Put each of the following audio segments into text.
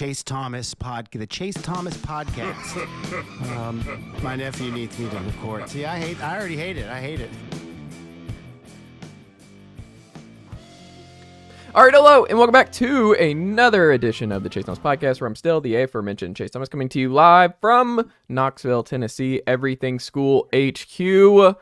Chase Thomas podcast. My nephew needs me to record. See, I already hate it. I hate it. All right, hello, and welcome back to another edition of the Chase Thomas podcast, where I'm still the aforementioned Chase Thomas, coming to you live from Knoxville, Tennessee, Everything School HQ.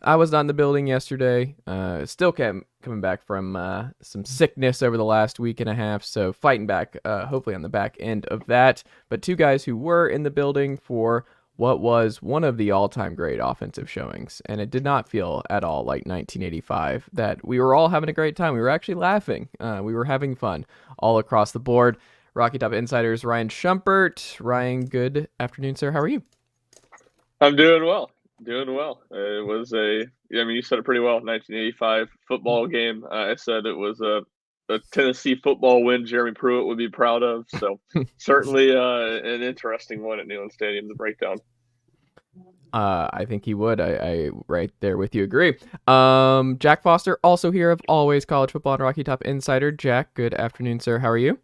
I was not in the building yesterday. Still coming back from some sickness over the last week and a half, so fighting back, hopefully on the back end of that. But two guys who were in the building for what was one of the all-time great offensive showings, and it did not feel at all like 1985, that we were all having a great time. We were actually laughing. We were having fun all across the board. Rocky Top Insiders, Ryan Schumpert. Ryan, good afternoon, sir. How are you? I'm doing well. It was you said it pretty well, 1985 football game. I said it was a Tennessee football win Jeremy Pruitt would be proud of. So certainly an interesting one at Neyland Stadium to break down. I think he would. I right there with you agree. Jack Foster, also here of Always College Football and Rocky Top Insider. Jack, good afternoon, sir. How are you?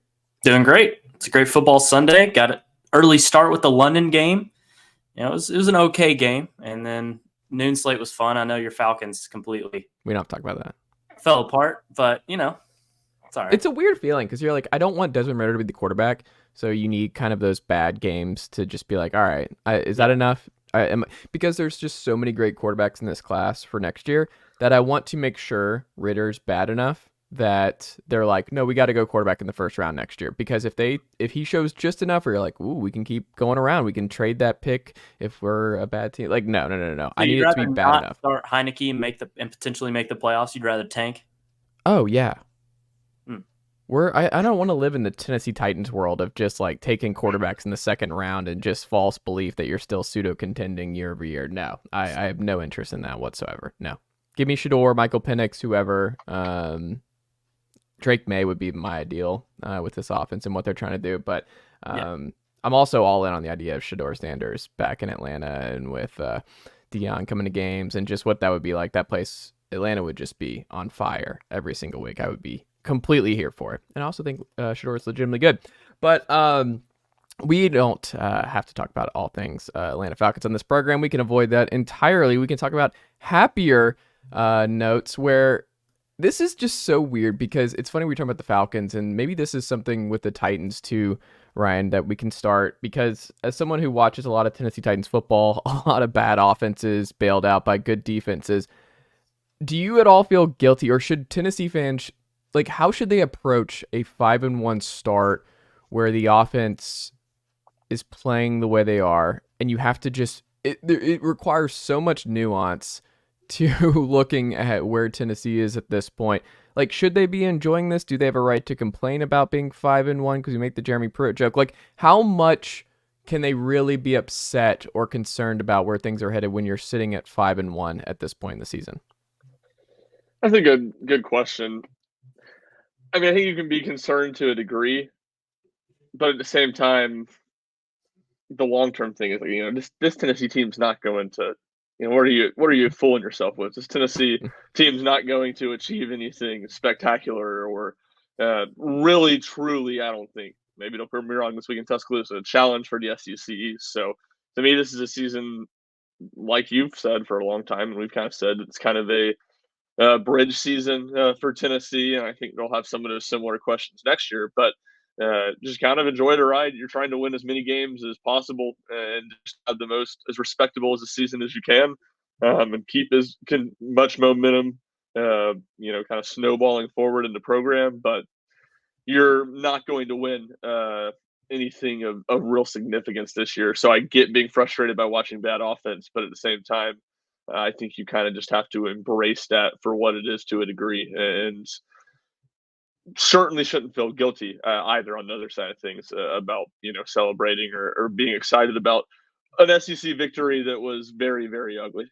Doing great. It's a great football Sunday. Got an early start with the London game. It was an okay game, and then noon slate was fun. I know your Falcons completely. We don't have to talk about that. Fell apart, but it's all right. It's a weird feeling because you're like, I don't want Desmond Ridder to be the quarterback, so you need kind of those bad games to just be like, all right, is that enough? Because there's just so many great quarterbacks in this class for next year that I want to make sure Ridder's bad enough that they're like, no, we got to go quarterback in the first round next year. Because if he shows just enough, where you're like, ooh, we can keep going around, we can trade that pick if we're a bad team. Like, no. So I need it to be bad enough. Start Heineke and potentially make the playoffs. You'd rather tank? Oh yeah. I don't want to live in the Tennessee Titans world of just like taking quarterbacks in the second round and just false belief that you're still pseudo contending year over year. No, I have no interest in that whatsoever. No, give me Shador, Michael Penix, whoever. Drake May would be my ideal with this offense and what they're trying to do. But I'm also all in on the idea of Shador Sanders back in Atlanta and with Deion coming to games and just what that would be like. That place, Atlanta, would just be on fire every single week. I would be completely here for it. And I also think Shador is legitimately good. But we don't have to talk about all things Atlanta Falcons on this program. We can avoid that entirely. We can talk about happier notes where this is just so weird because it's funny we talk about the Falcons, and maybe this is something with the Titans too, Ryan, that we can start, because as someone who watches a lot of Tennessee Titans football, a lot of bad offenses bailed out by good defenses, do you at all feel guilty, or should Tennessee fans, like, how should they approach a 5-1 start where the offense is playing the way they are, and you have to just, it requires so much nuance to looking at where Tennessee is at this point. Like, should they be enjoying this? Do they have a right to complain about being 5-1 because we make the Jeremy Pruitt joke? Like, how much can they really be upset or concerned about where things are headed when you're sitting at 5-1 at this point in the season? That's a good question. I mean, I think you can be concerned to a degree, but at the same time, the long-term thing is, like, this Tennessee team's not going to, what are you fooling yourself with? This Tennessee team's not going to achieve anything spectacular or really, truly, I don't think. Maybe don't prove me wrong this week in Tuscaloosa, a challenge for the SEC East. So to me, this is a season, like you've said for a long time, and we've kind of said it's kind of a bridge season for Tennessee, and I think they'll have some of those similar questions next year. But just kind of enjoy the ride. You're trying to win as many games as possible and just have the most as respectable as a season as you can, and keep as much momentum, kind of snowballing forward in the program. But you're not going to win anything of real significance this year. So I get being frustrated by watching bad offense, but at the same time, I think you kind of just have to embrace that for what it is to a degree, and certainly shouldn't feel guilty either on the other side of things about, celebrating or being excited about an SEC victory that was very, very ugly.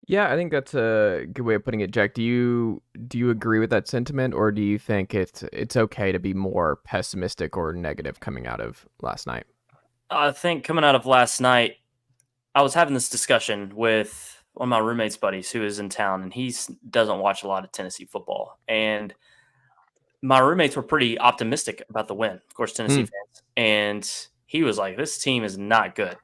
Yeah, I think that's a good way of putting it, Jack. Do you agree with that sentiment, or do you think it's okay to be more pessimistic or negative coming out of last night? I think coming out of last night, I was having this discussion with one of my roommate's buddies who is in town, and he doesn't watch a lot of Tennessee football. And my roommates were pretty optimistic about the win, of course, Tennessee fans. And he was like, this team is not good.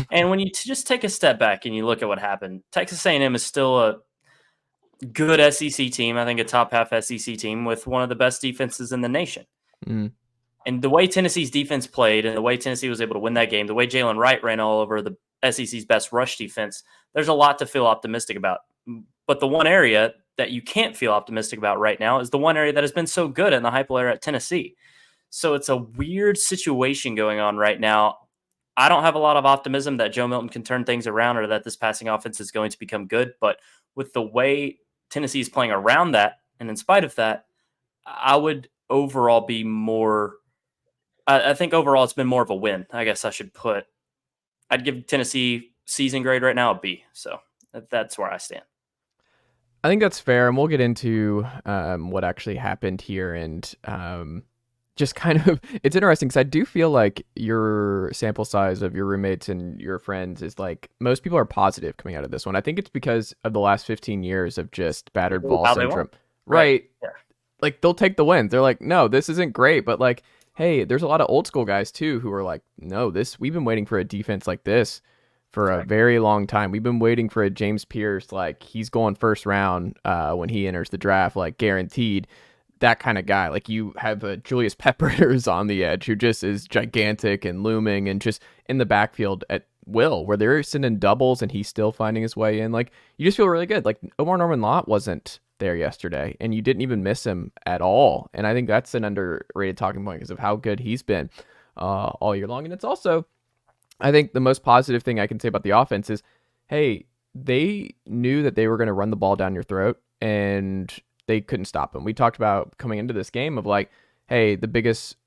And when you just take a step back and you look at what happened, Texas A&M is still a good SEC team. I think a top half SEC team with one of the best defenses in the nation. Mm. And the way Tennessee's defense played and the way Tennessee was able to win that game, the way Jaylen Wright ran all over the SEC's best rush defense, there's a lot to feel optimistic about. But the one area that you can't feel optimistic about right now is the one area that has been so good in the Heupel era at Tennessee. So it's a weird situation going on right now. I don't have a lot of optimism that Joe Milton can turn things around or that this passing offense is going to become good. But with the way Tennessee is playing around that, and in spite of that, I would overall be more. I think overall it's been more of a win. I guess I'd give Tennessee season grade right now a B. So that's where I stand. I think that's fair, and we'll get into what actually happened here, and just kind of, it's interesting because I do feel like your sample size of your roommates and your friends is like, most people are positive coming out of this one. I think it's because of the last 15 years of just battered Vol syndrome. Right. Yeah. Like, they'll take the wins. They're like, no, this isn't great, but like, hey, there's a lot of old school guys too who are like, no, we've been waiting for a defense like this for a very long time. We've been waiting for a James Pearce, like he's going first round when he enters the draft, like guaranteed, that kind of guy. Like you have a Julius Peppers on the edge who just is gigantic and looming and just in the backfield at will, where they're sending doubles and he's still finding his way in. Like you just feel really good. Like Omar Norman Lott wasn't there yesterday and you didn't even miss him at all. And I think that's an underrated talking point because of how good he's been all year long. And it's also, I think the most positive thing I can say about the offense is, hey, they knew that they were going to run the ball down your throat and they couldn't stop them. We talked about coming into this game of like, hey, the biggest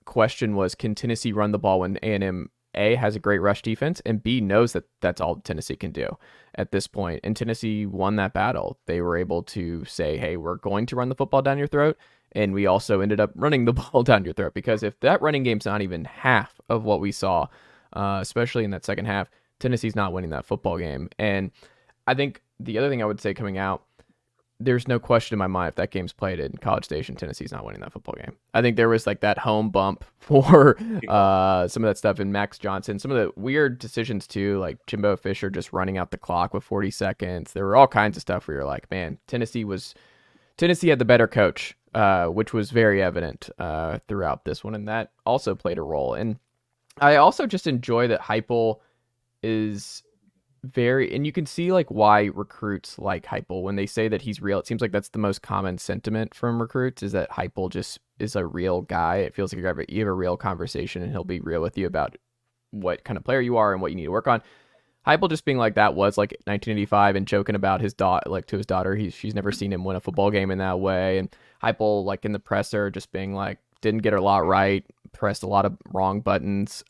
question was, can Tennessee run the ball when A&M A has a great rush defense and B knows that that's all Tennessee can do at this point. And Tennessee won that battle. They were able to say, hey, we're going to run the football down your throat. And we also ended up running the ball down your throat because if that running game's not even half of what we saw, especially in that second half, Tennessee's not winning that football game. And I think the other thing I would say coming out, there's no question in my mind if that game's played in College Station, Tennessee's not winning that football game. I think there was like that home bump for some of that stuff in Max Johnson, some of the weird decisions too, like Jimbo Fisher just running out the clock with 40 seconds. There were all kinds of stuff where you're like, man, Tennessee had the better coach, which was very evident throughout this one. And that also played a role. And I also just enjoy that Heupel is and you can see like why recruits like Heupel when they say that he's real. It seems like that's the most common sentiment from recruits is that Heupel just is a real guy. It feels like you have a real conversation and he'll be real with you about what kind of player you are and what you need to work on. Heupel just being like that was like 1985 and joking about his daughter, like to his daughter, she's never seen him win a football game in that way. And Heupel like in the presser just being like, didn't get a lot right, pressed a lot of wrong buttons,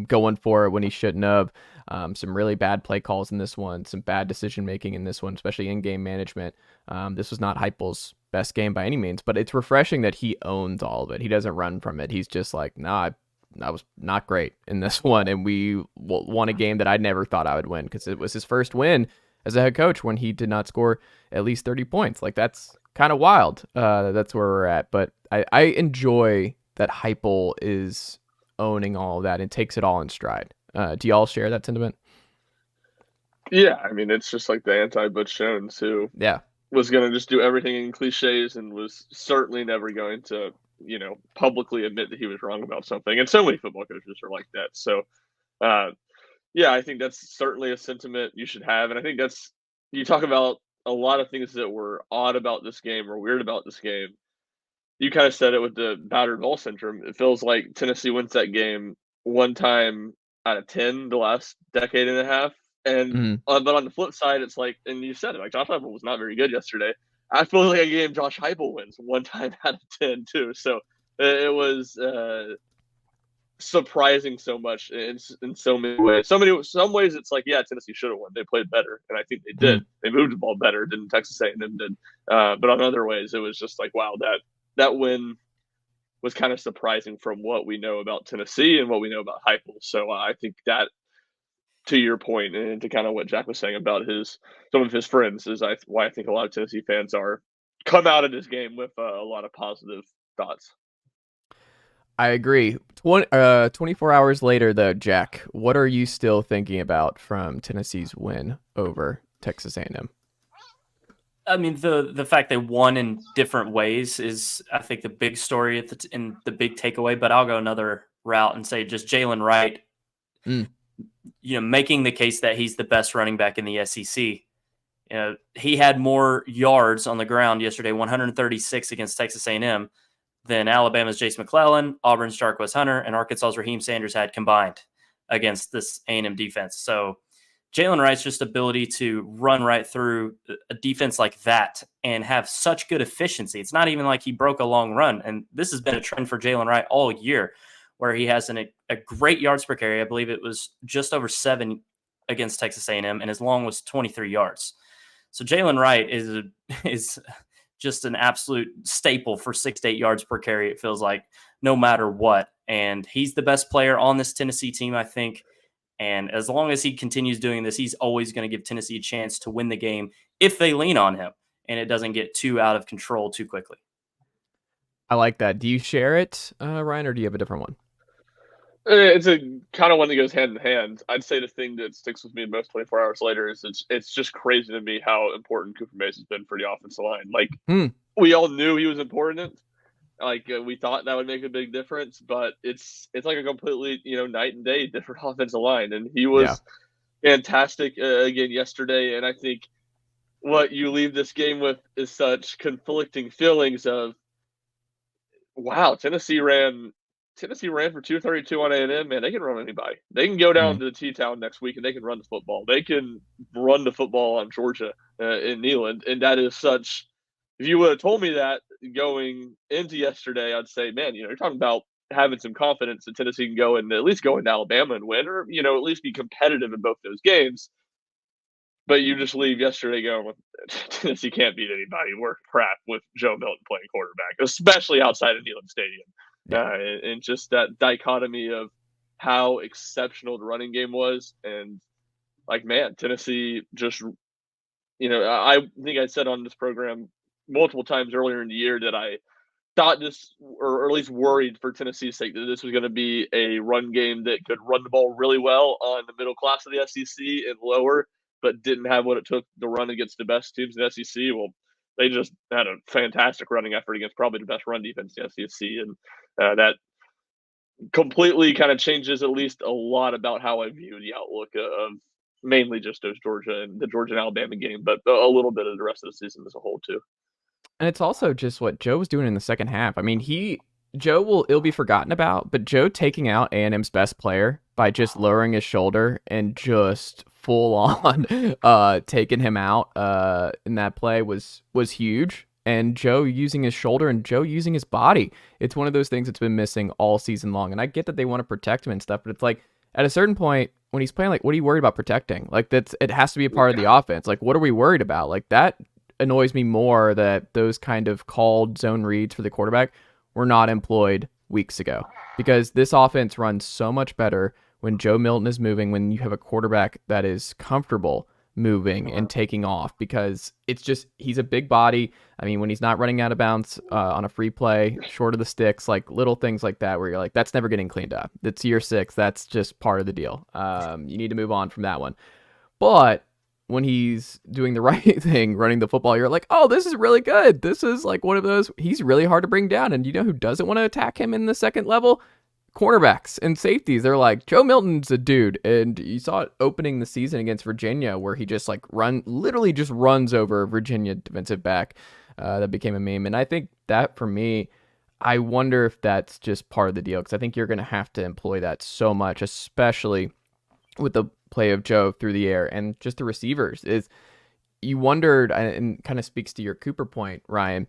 going for it when he shouldn't have. Some really bad play calls in this one, some bad decision making in this one, especially in game management. This was not Heupel's best game by any means, but it's refreshing that he owns all of it. He doesn't run from it. He's just like, nah, I was not great in this one, and we won a game that I never thought I would win because it was his first win as a head coach when he did not score at least 30 points. Like that's kind of wild. That's where we're at. But I enjoy that Heupel is owning all of that and takes it all in stride. Do y'all share that sentiment? Yeah, I mean, it's just like the anti-Butch Jones who was going to just do everything in cliches and was certainly never going to, publicly admit that he was wrong about something. And so many football coaches are like that. So, yeah, I think that's certainly a sentiment you should have. And I think you talk about a lot of things that were odd about this game or weird about this game. You kind of said it with the battered Vol syndrome. It feels like Tennessee wins that game one time out of 10 the last decade and a half. And but on the flip side, it's like, and you said it, like Josh Heupel was not very good yesterday. I feel like a game Josh Heupel wins one time out of 10 too. So it was surprising so much in so many ways. Some ways it's like, yeah, Tennessee should have won. They played better, and I think they did. They moved the ball better than Texas A&M did. But on other ways, it was just like, wow, that win was kind of surprising from what we know about Tennessee and what we know about Heupel. So I think that, to your point, and to kind of what Jack was saying about some of his friends, is why I think a lot of Tennessee fans come out of this game with a lot of positive Thoughts? I agree. 24 hours later, though, Jack, what are you still thinking about from Tennessee's win over Texas A&M? I mean, the fact they won in different ways is, I think, the big story and the big takeaway. But I'll go another route and say just Jaylen Wright, making the case that he's the best running back in the SEC. He had more yards on the ground yesterday, 136 against Texas A&M, than Alabama's Jace McClellan, Auburn's Jarquez Hunter, and Arkansas's Raheem Sanders had combined against this A&M defense. So Jaylen Wright's just ability to run right through a defense like that and have such good efficiency. It's not even like he broke a long run. And this has been a trend for Jaylen Wright all year, where he has a great yards per carry. I believe it was just over 7 against Texas A&M, and his long was 23 yards. So Jaylen Wright is just an absolute staple for 6 to 8 yards per carry, it feels like, no matter what. And he's the best player on this Tennessee team, I think. And as long as he continues doing this, he's always going to give Tennessee a chance to win the game if they lean on him and it doesn't get too out of control too quickly. I like that. Do you share it, Ryan, or do you have a different one? It's a kind of one that goes hand in hand. I'd say the thing that sticks with me most 24 hours later is it's just crazy to me how important Cooper Mace has been for the offensive line. Like, we all knew he was important. Like, we thought that would make a big difference, but it's like a completely, night and day different offensive line. And he was fantastic again yesterday. And I think what you leave this game with is such conflicting feelings of, wow, Tennessee ran for 232 on A&M. Man, they can run anybody. They can go down to the T-Town next week and they can run the football. They can run the football on Georgia in Neyland. And that is such – if you would have told me that going into yesterday, I'd say, man, you're talking about having some confidence that Tennessee can go and at least go into Alabama and win, or, at least be competitive in both those games. But you just leave yesterday going, Tennessee can't beat anybody. We're crap with Joe Milton playing quarterback, especially outside of Neyland Stadium. And just that dichotomy of how exceptional the running game was. And, like, man, Tennessee just, I think I said on this program multiple times earlier in the year that I thought this, or at least worried for Tennessee's sake, that this was going to be a run game that could run the ball really well on the middle class of the SEC and lower, but didn't have what it took to run against the best teams in the SEC. Well, they just had a fantastic running effort against probably the best run defense in the SEC. And that completely kind of changes at least a lot about how I view the outlook of mainly just the Georgia and Alabama game, but a little bit of the rest of the season as a whole too. And it's also just what Joe was doing in the second half. I mean, it'll be forgotten about, but Joe taking out A&M's best player by just lowering his shoulder and just full on taking him out in that play was huge. And Joe using his shoulder and Joe using his body. It's one of those things that's been missing all season long. And I get that they want to protect him and stuff, but it's like at a certain point when he's playing, like, what are you worried about protecting? Like, it has to be a part of the offense. Like, what are we worried about? Like, that annoys me more that those kind of called zone reads for the quarterback were not employed weeks ago, because this offense runs so much better when Joe Milton is moving, when you have a quarterback that is comfortable moving and taking off, because it's just, he's a big body. I mean, when he's not running out of bounds on a free play, short of the sticks, like little things like that, where you're like, that's never getting cleaned up. That's year 6. That's just part of the deal. You need to move on from that one. But when he's doing the right thing, running the football, you're like, oh, this is really good. This is like one of those, he's really hard to bring down. And you know who doesn't want to attack him in the second level? Cornerbacks and safeties. They're like, Joe Milton's a dude. And you saw it opening the season against Virginia, where he just literally just runs over Virginia defensive back. That became a meme. And I think that, for me, I wonder if that's just part of the deal, because I think you're going to have to employ that so much, especially with the play of Joe through the air and just the receivers. Is you wondered, and kind of speaks to your Cooper point, Ryan,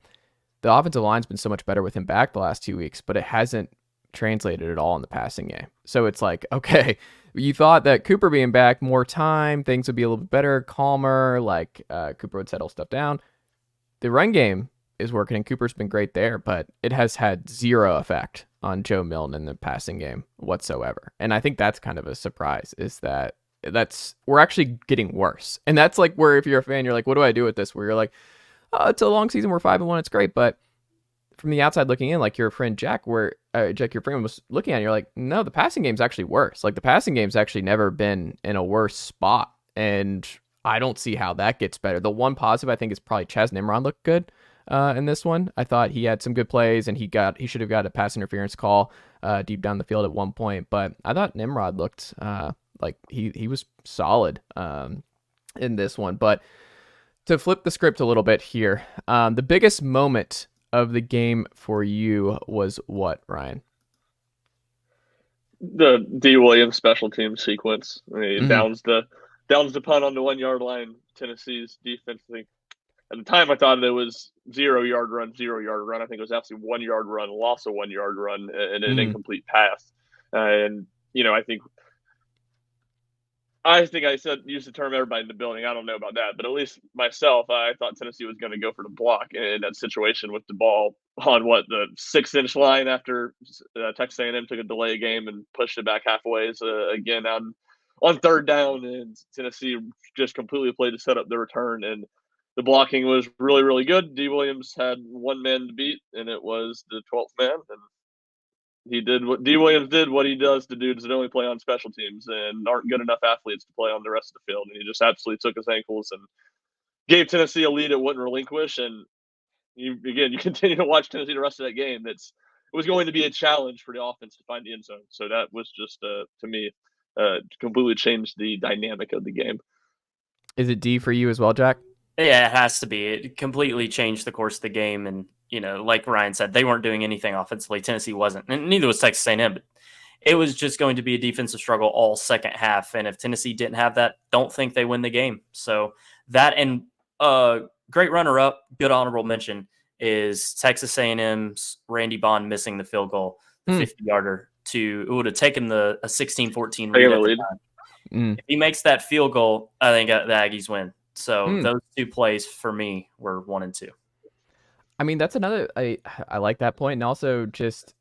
the offensive line's been so much better with him back the last 2 weeks, but it hasn't translated at all in the passing game. So it's like, okay, you thought that Cooper being back, more time, things would be a little bit better, calmer, like Cooper would settle stuff down. The run game is working, and Cooper's been great there, but it has had zero effect on Joe Milton in the passing game whatsoever. And I think that's kind of a surprise, is that we're actually getting worse. And that's like where, if you're a fan, you're like, what do I do with this? Where you're like, oh, it's a long season, we're 5-1, it's great, but from the outside looking in, like your friend Jack, Jack, your friend was looking at it, you're like, no, the passing game's actually worse. Like the passing game's actually never been in a worse spot. And I don't see how that gets better. The one positive I think is probably Chaz Nimrod looked good in this one. I thought he had some good plays, and he should have got a pass interference call deep down the field at one point. But I thought Nimrod looked like he was solid in this one. But to flip the script a little bit here, the biggest moment of the game for you was what, Ryan? The Dee Williams special team sequence. I mean, downs the punt on the 1 yard line. Tennessee's defense. I think at the time I thought it was 0 yard run, 0 yard run. I think it was actually 1 yard run, lost a 1 yard run, and an incomplete pass. And I think I used the term everybody in the building. I don't know about that, but at least myself, I thought Tennessee was going to go for the block in that situation with the ball on the 6-inch line after Texas A&M took a delay game and pushed it back halfway. So again, on third down, and Tennessee just completely played to set up the return, and the blocking was really, really good. Dee Williams had one man to beat, and it was the 12th man, and he did what Dee Williams did, what he does to dudes that only play on special teams and aren't good enough athletes to play on the rest of the field. And he just absolutely took his ankles and gave Tennessee a lead it wouldn't relinquish. And you continue to watch Tennessee the rest of that game. It was going to be a challenge for the offense to find the end zone. So that was just, to me, completely changed the dynamic of the game. Is it D for you as well, Jack? Yeah, it has to be. It completely changed the course of the game. And, like Ryan said, they weren't doing anything offensively. Tennessee wasn't. And neither was Texas A&M. But it was just going to be a defensive struggle all second half. And if Tennessee didn't have that, don't think they win the game. So that, and great runner-up, good honorable mention, is Texas A&M's Randy Bond missing the field goal, the 50-yarder. It would have taken a 16-14 lead. If he makes that field goal, I think the Aggies win. So those two plays for me were 1 and 2. I mean, that's another. I like that point, and also just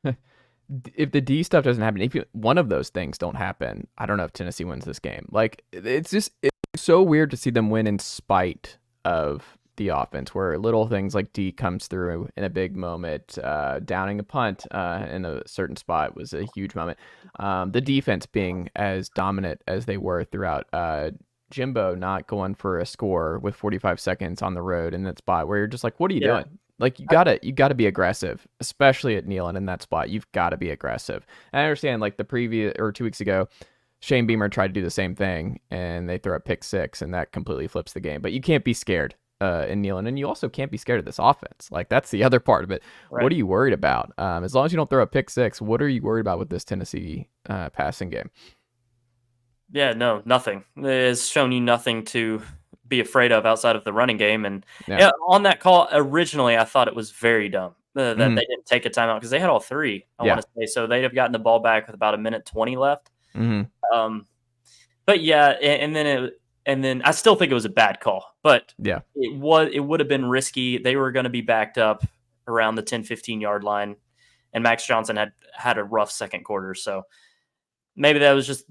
if the D stuff doesn't happen, if one of those things don't happen, I don't know if Tennessee wins this game. Like it's so weird to see them win in spite of the offense, where little things like D comes through in a big moment, downing a punt in a certain spot was a huge moment. The defense being as dominant as they were throughout. Jimbo not going for a score with 45 seconds on the road in that spot where you're just like, what are you doing? Like you gotta be aggressive, especially at Neyland in that spot. You've got to be aggressive. And I understand like the previous or 2 weeks ago, Shane Beamer tried to do the same thing and they throw a pick six and that completely flips the game. But you can't be scared in Neyland, and you also can't be scared of this offense. Like that's the other part of it. Right. What are you worried about? As long as you don't throw a pick six, what are you worried about with this Tennessee passing game? Yeah, no, nothing. It's shown you nothing to be afraid of outside of the running game. And on that call, originally, I thought it was very dumb that they didn't take a timeout because they had all three, I want to say. So they'd have gotten the ball back with about 1:20 left. But yeah, and then I still think it was a bad call. But it would have been risky. They were going to be backed up around the 10-15 yard line, and Max Johnson had a rough second quarter. So maybe that was just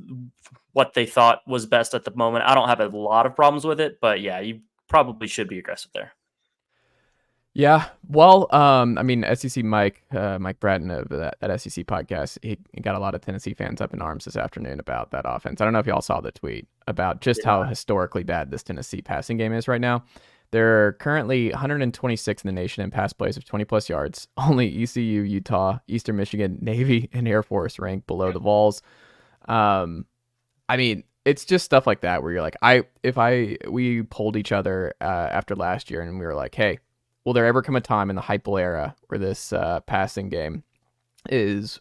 what they thought was best at the moment. I don't have a lot of problems with it, but yeah, you probably should be aggressive there. Yeah, well, I mean, SEC Mike Bratton of that SEC podcast, he got a lot of Tennessee fans up in arms this afternoon about that offense. I don't know if y'all saw the tweet about just how historically bad this Tennessee passing game is right now. They're currently 126 in the nation in pass plays of 20-plus yards. Only ECU, Utah, Eastern Michigan, Navy, and Air Force rank below the Vols. I mean, it's just stuff like that where you're like, we polled each other after last year and we were like, hey, will there ever come a time in the Heupel era where this passing game is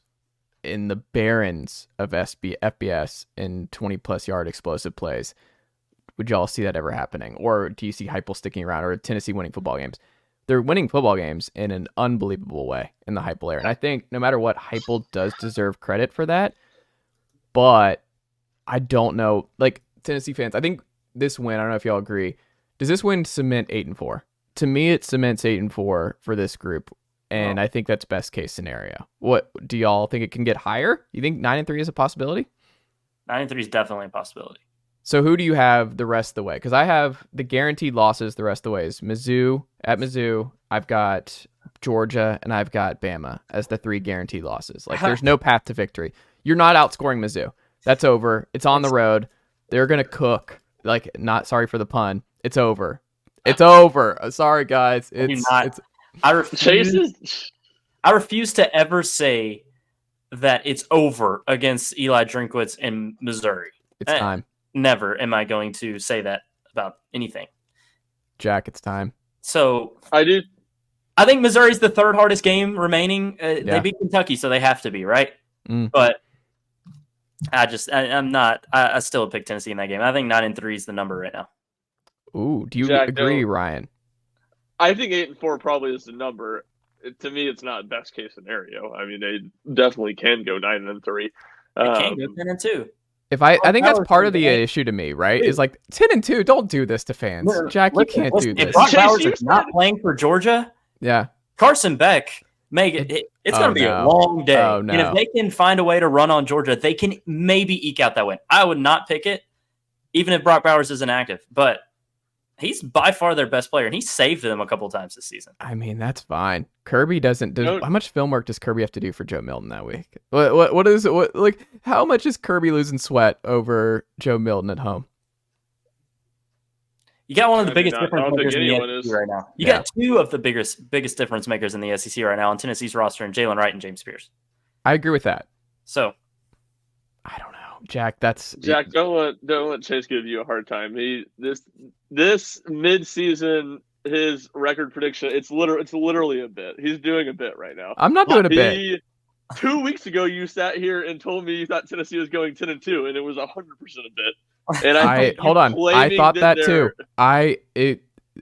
in the barrens of FBS in 20-plus yard explosive plays? Would y'all see that ever happening? Or do you see Heupel sticking around, or Tennessee winning football games? They're winning football games in an unbelievable way in the Heupel era. And I think no matter what, Heupel does deserve credit for that. But I don't know, like Tennessee fans, I think this win, I don't know if y'all agree, does this win cement 8-4? To me, it cements 8-4 for this group, and I think that's best case scenario. What do y'all think it can get higher? You think 9-3 is a possibility? 9-3 is definitely a possibility. So who do you have the rest of the way? Because I have the guaranteed losses the rest of the way is Mizzou. At Mizzou, I've got Georgia, and I've got Bama as the 3 guaranteed losses. Like, there's no path to victory. You're not outscoring Mizzou. That's over. It's on the road. They're going to cook. Like, not sorry for the pun. It's over. It's over. Sorry, guys. I refuse to ever say that it's over against Eli Drinkwitz in Missouri. It's time. Never am I going to say that about anything. Jack, it's time. So I do. I think Missouri's the 3rd hardest game remaining. They beat Kentucky, so they have to be, right? But I'm not. I still pick Tennessee in that game. I think 9-3 is the number right now. Ooh, do you Jack, agree, Ryan? I think 8-4 probably is the number. To me, it's not best case scenario. I mean, they definitely can go 9-3. They can go 10-2. I think that's part of the issue to me, right? Is like 10-2. Don't do this to fans, Jack. You can't do this. If Brock Bowers is not playing for Georgia, Carson Beck it's going to be a long day. Oh, no. And if they can find a way to run on Georgia, they can maybe eke out that win. I would not pick it, even if Brock Bowers isn't active. But he's by far their best player, and he saved them a couple times this season. I mean, that's fine. Kirby doesn't. How much film work does Kirby have to do for Joe Milton that week? How much is Kirby losing sweat over Joe Milton at home? You got one of the biggest difference makers in the SEC right now. You got 2 of the biggest difference makers in the SEC right now on Tennessee's roster, and Jaylen Wright and James Pearce. I agree with that. So, I don't know, Jack. Jack. Don't let Chase give you a hard time. This mid-season, his record prediction. It's literally a bit. He's doing a bit right now. I'm not doing a bit. 2 weeks ago, you sat here and told me you thought Tennessee was going 10-2, and it was 100% a bit. And hold on. I thought that too.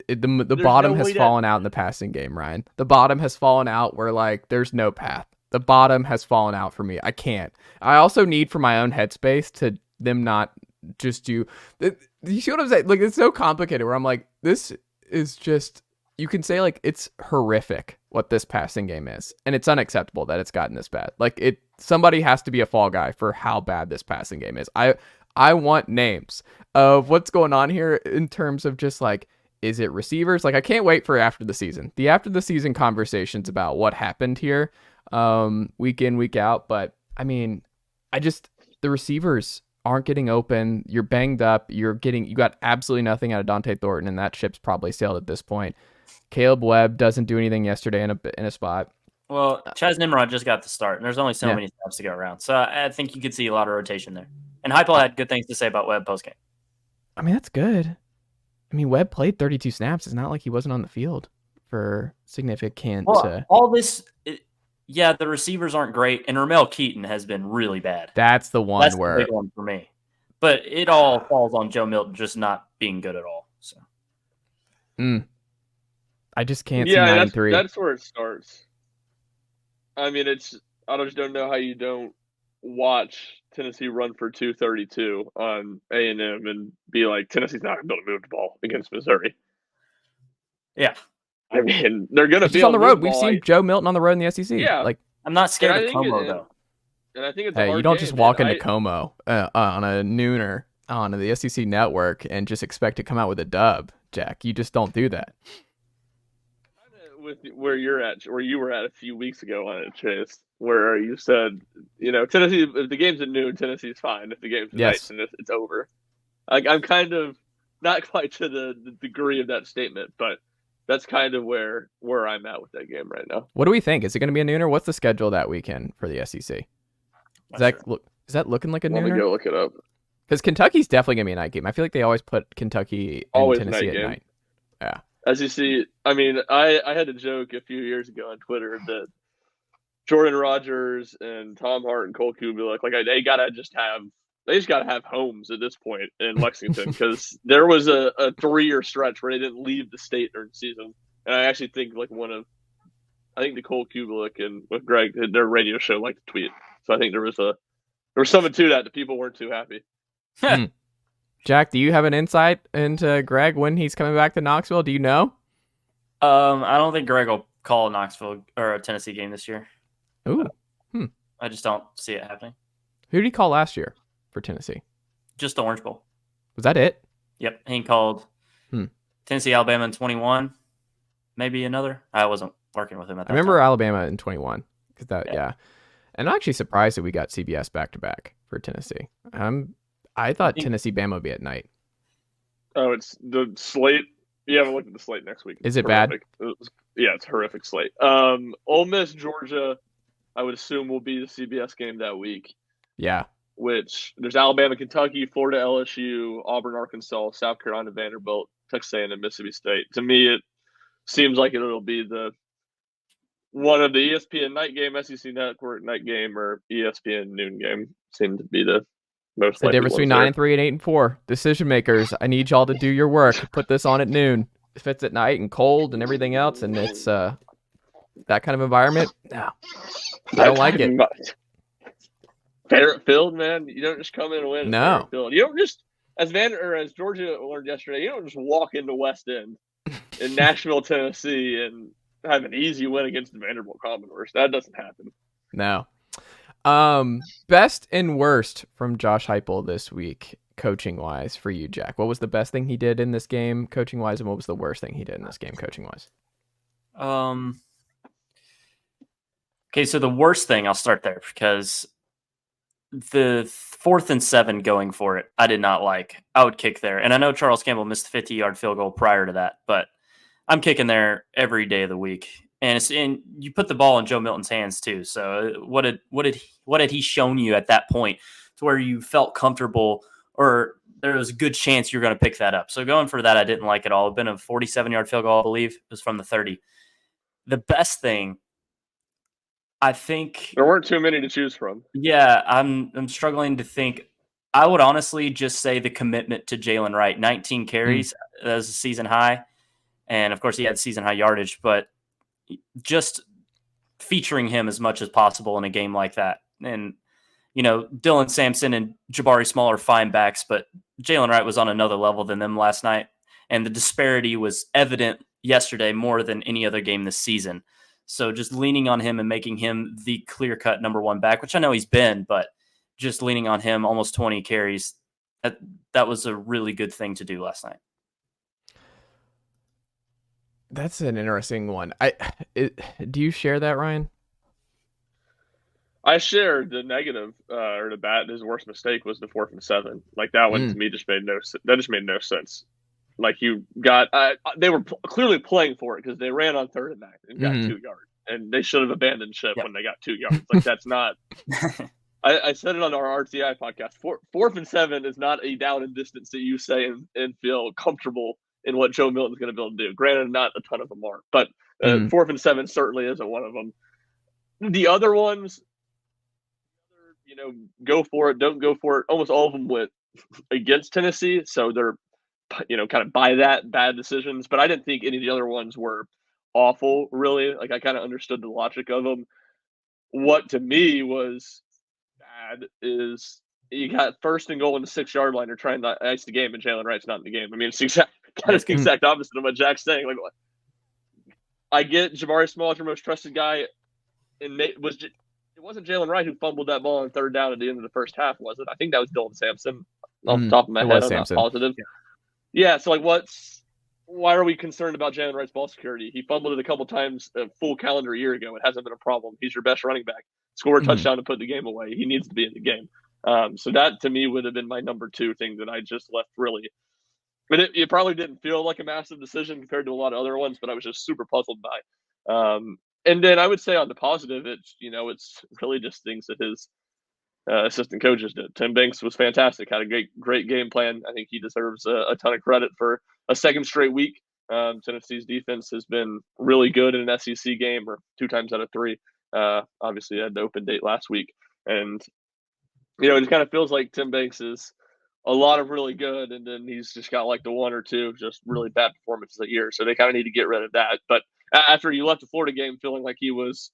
The bottom has fallen out in the passing game, Ryan. The bottom has fallen out where like there's no path. The bottom has fallen out for me. I can't. I also need for my own headspace to them not just do. You see what I'm saying? Like it's so complicated. Where I'm like, this is just. You can say like it's horrific what this passing game is, and it's unacceptable that it's gotten this bad. Like somebody has to be a fall guy for how bad this passing game is. I want names of what's going on here in terms of just like, is it receivers? Like, I can't wait for after the season conversations about what happened here, week in, week out. But I mean, the receivers aren't getting open. You're banged up. You got absolutely nothing out of Dante Thornton, and that ship's probably sailed at this point. Caleb Webb doesn't do anything yesterday in a spot. Well, Chaz Nimrod just got the start, and there's only so many snaps to go around. So I think you could see a lot of rotation there. And Heupel had good things to say about Webb postgame. I mean, that's good. I mean, Webb played 32 snaps. It's not like he wasn't on the field for significant. All this, the receivers aren't great, and Ramel Keaton has been really bad. That's the big one for me. But it all falls on Joe Milton just not being good at all. So, I just can't see 9-3. That's where it starts. I mean, I just don't know how you don't watch Tennessee run for 232 on A&M and be like, Tennessee's not going to be able to move the ball against Missouri. Yeah. I mean, they're going to be on the road. We've seen Joe Milton on the road in the SEC. Yeah. Like, I'm not scared of Como, though. And I think it's you don't just walk into Como on a nooner on the SEC network and just expect to come out with a dub, Jack. You just don't do that. With where you were at a few weeks ago on it, Chase, where you said, Tennessee, if the game's at noon, Tennessee's fine. If the game's at night, then it's over. Like, I'm kind of not quite to the degree of that statement, but that's kind of where I'm at with that game right now. What do we think? Is it going to be a nooner? What's the schedule that weekend for the SEC? Is that looking like a nooner? Let me go look it up. Because Kentucky's definitely going to be a night game. I feel like they always put Kentucky and Tennessee at night. Yeah. As you see, I mean, I had a joke a few years ago on Twitter that Jordan Rodgers and Tom Hart and Cole Kubelik, they just gotta have homes at this point in Lexington, because there was a 3-year stretch where they didn't leave the state during the season, and I actually think Nicole Kubelik and with Greg, their radio show, liked the tweet. So I think there was something to that people weren't too happy. Jack, do you have an insight into Greg when he's coming back to Knoxville? Do you know? I don't think Greg will call a Knoxville or a Tennessee game this year. Ooh. I just don't see it happening. Who did he call last year for Tennessee? Just the Orange Bowl. Was that it? Yep. He called Tennessee, Alabama in 21. Maybe another. I wasn't working with him at that I remember time. Alabama in 21 because yeah. And I'm actually surprised that we got CBS back to back for Tennessee. I thought Tennessee Bama would be at night. Oh, it's the slate. You haven't looked at the slate next week. Is it bad? It's a horrific slate. Ole Miss, Georgia, I would assume will be the CBS game that week. Yeah. Which there's Alabama, Kentucky, Florida, LSU, Auburn, Arkansas, South Carolina, Vanderbilt, Texas A&M, Mississippi State. To me, it seems like it'll be one of the ESPN night game, SEC Network night game, or ESPN noon game. Seem to be the most. The difference between 9-3 and 8-4. Decision makers, I need y'all to do your work. Put this on at noon. If it's at night and cold and everything else, and it's that kind of environment, no, I don't like it. Favorite field, man. You don't just come in and win. No, field. You don't just as Georgia learned yesterday. You don't just walk into West End in Nashville, Tennessee, and have an easy win against the Vanderbilt Commodores. That doesn't happen. No. Best and worst from Josh Heupel this week, coaching wise, for you, Jack. What was the best thing he did in this game, coaching wise, and what was the worst thing he did in this game, coaching wise? Okay, so the worst thing, I'll start there because the 4th and 7 going for it, I did not like. I would kick there. And I know Charles Campbell missed a 50-yard field goal prior to that, but I'm kicking there every day of the week. And you put the ball in Joe Milton's hands too. So what had he shown you at that point to where you felt comfortable or there was a good chance you're going to pick that up? So going for that, I didn't like at all. It'd been a 47-yard field goal, I believe. It was from the 30. The best thing, I think there weren't too many to choose from. Yeah, I'm struggling to think. I would honestly just say the commitment to Jaylen Wright. 19 carries, that was a season high. And of course he had season high yardage, but just featuring him as much as possible in a game like that. And, Dylan Sampson and Jabari Small are fine backs, but Jaylen Wright was on another level than them last night. And the disparity was evident yesterday more than any other game this season. So just leaning on him and making him the clear-cut number one back, which I know he's been, but just leaning on him, almost 20 carries, that was a really good thing to do last night. That's an interesting one. Do you share that, Ryan? I shared the negative or the bad. His worst mistake was the 4th and 7. Like that one to me just made no sense. Like they were clearly playing for it because they ran on 3rd and 9 and got 2 yards, and they should have abandoned ship when they got 2 yards. Like that's not. I said it on our RTI podcast. 4th and 7 is not a down and distance that you say and feel comfortable in what Joe Milton's going to be able to do. Granted, not a ton of them are, but 4th and 7 certainly isn't one of them. The other ones, go for it, don't go for it. Almost all of them went against Tennessee, so they're kind of by that bad decisions. But I didn't think any of the other ones were awful, really. Like I kind of understood the logic of them. What to me was bad is you got 1st and goal in the 6-yard line. You're trying to ice the game, and Jaylen Wright's not in the game. I mean, it's the exact opposite of what Jack's saying. Like, I get Jabari Small is your most trusted guy, and it wasn't Jaylen Wright who fumbled that ball on 3rd down at the end of the first half, was it? I think that was Dylan Sampson. Off the top of my head, I'm not positive. Yeah, so why are we concerned about Jaylen Wright's ball security? He fumbled it a couple times a full calendar year ago. It hasn't been a problem. He's your best running back. Score a touchdown to put the game away. He needs to be in the game. So that, to me, would have been my number 2 thing that I just left really. But it probably didn't feel like a massive decision compared to a lot of other ones, but I was just super puzzled by. And then I would say on the positive, it's really just things that his assistant coaches did. Tim Banks was fantastic, had a great game plan. I think he deserves a ton of credit for a second straight week. Tennessee's defense has been really good in an SEC game, or 2 times out of 3. Obviously, had the open date last week. And, it just kind of feels like Tim Banks is a lot of really good, and then he's just got like the 1 or 2 just really bad performances a year. So they kind of need to get rid of that. But after you left the Florida game feeling like he was